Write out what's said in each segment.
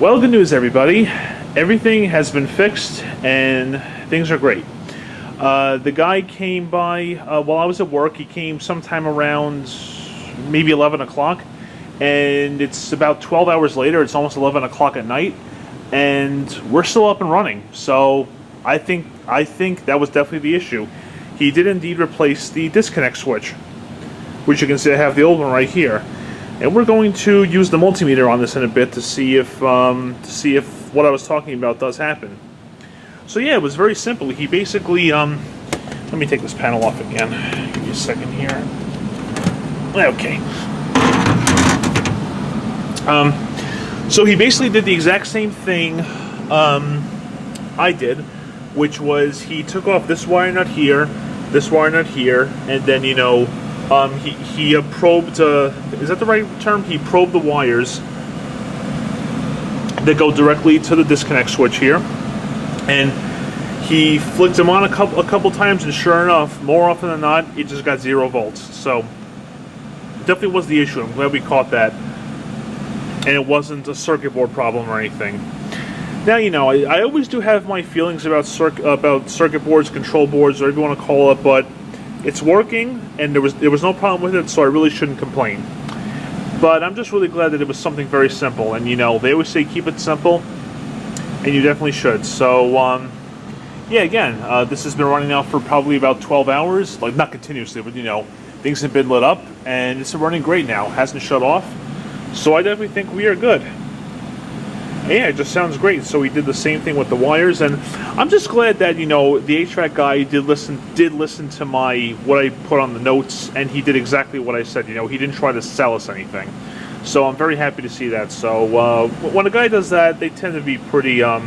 Well, good news, everybody. Everything has been fixed, and things are great. The guy came by while I was at work. He came sometime around maybe 11 o'clock, and it's about 12 hours later. It's almost 11 o'clock at night, and we're still up and running. So I think that was definitely the issue. He did indeed replace the disconnect switch, which you can see I have the old one right here. And we're going to use the multimeter on this in a bit to see if what I was talking about does happen. So yeah, it was very simple. He basically let me take this panel off again. Give me a second here. Okay. So he basically did the exact same thing I did, which was he took off this wire nut here, this wire nut here, and then he probed. Is that the right term? He probed the wires that go directly to the disconnect switch here, and he flicked them on a couple times, and sure enough, more often than not, it just got 0 volts. So definitely was the issue. I'm glad we caught that, and it wasn't a circuit board problem or anything. Now, I always do have my feelings about circuit boards, control boards, whatever you want to call it, but it's working, and there was no problem with it, so I really shouldn't complain. But I'm just really glad that it was something very simple, and they always say keep it simple, and you definitely should. So yeah, again, this has been running now for probably about 12 hours, like not continuously, but things have been lit up, and it's running great now. Hasn't shut off, so I definitely think we are good. Yeah, it just sounds great. So we did the same thing with the wires, and I'm just glad that the HVAC guy did listen to what I put on the notes, and he did exactly what I said. He didn't try to sell us anything, so I'm very happy to see that. So when a guy does that, they tend to be pretty. I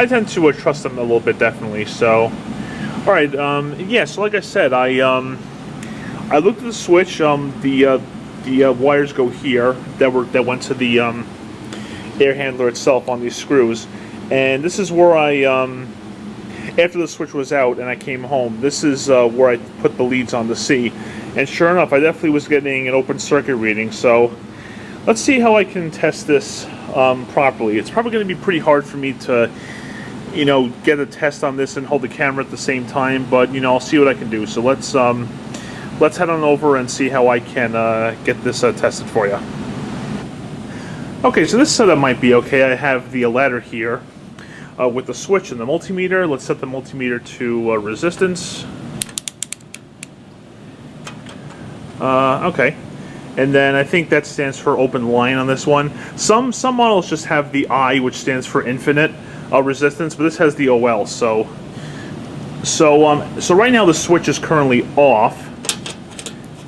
tend to trust them a little bit, definitely. So, all right, yeah. So like I said, I looked at the switch. The wires go here that went to the air handler itself on these screws, and this is where I after the switch was out and I came home, this is where I put the leads on to see, and sure enough, I definitely was getting an open circuit reading. So let's see how I can test this properly. It's probably going to be pretty hard for me to get a test on this and hold the camera at the same time, but I'll see what I can do. So let's head on over and see how I can get this tested for you. Okay, so this setup might be okay. I have the ladder here with the switch and the multimeter. Let's set the multimeter to resistance. Okay, and then I think that stands for open line on this one. Some models just have the I, which stands for infinite resistance, but this has the OL. So right now the switch is currently off,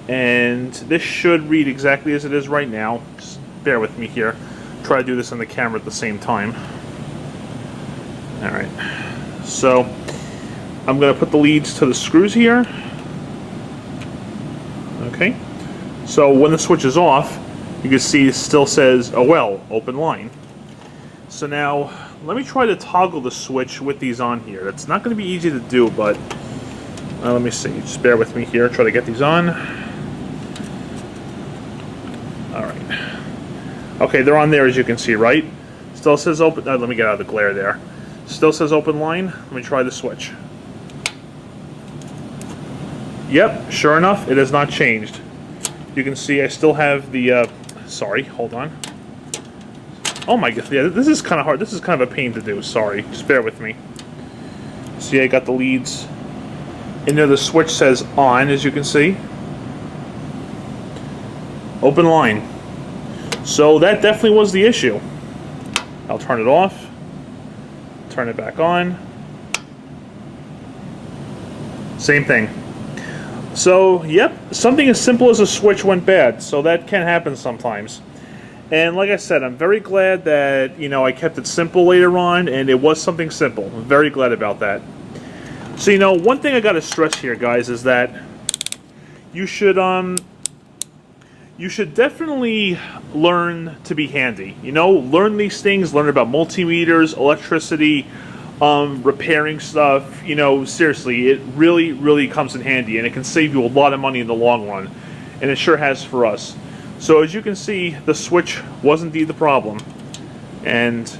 and this should read exactly as it is right now. Just bear with me here. Try to do this on the camera at the same time. Alright, so I'm going to put the leads to the screws here. Okay, so when the switch is off, you can see it still says OL, open line. So now let me try to toggle the switch with these on here. That's not going to be easy to do, but let me see. Just bear with me here. Try to get these on. Alright. Okay, they're on there, as you can see, right? Still says open. Let me get out of the glare there. Still says open line. Let me try the switch. Yep, sure enough, it has not changed. You can see I still have the. Sorry, hold on. Oh my god, yeah, this is kind of hard. This is kind of a pain to do. Sorry, just bear with me. See, I got the leads. In there, the switch says on, as you can see. Open line. So that definitely was the issue. I'll turn it off, turn it back on. Same thing. So, yep, something as simple as a switch went bad, so that can happen sometimes. And like I said, I'm very glad that, I kept it simple later on, and it was something simple. I'm very glad about that. So, one thing I got to stress here, guys, is that you should definitely learn to be handy. Learn these things, learn about multimeters, electricity, repairing stuff. Seriously, it really, really comes in handy, and it can save you a lot of money in the long run. And it sure has for us. So as you can see, the switch was indeed the problem. and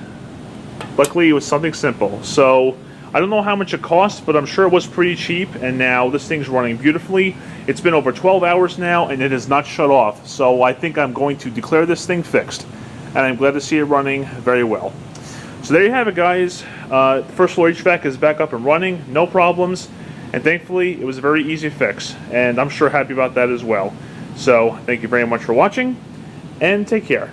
luckily it was something simple. So I don't know how much it cost, but I'm sure it was pretty cheap, and now this thing's running beautifully. It's been over 12 hours now, and it has not shut off. So I think I'm going to declare this thing fixed, and I'm glad to see it running very well. So there you have it, guys. First floor HVAC is back up and running, no problems, and thankfully it was a very easy fix, and I'm sure happy about that as well. So thank you very much for watching, and take care.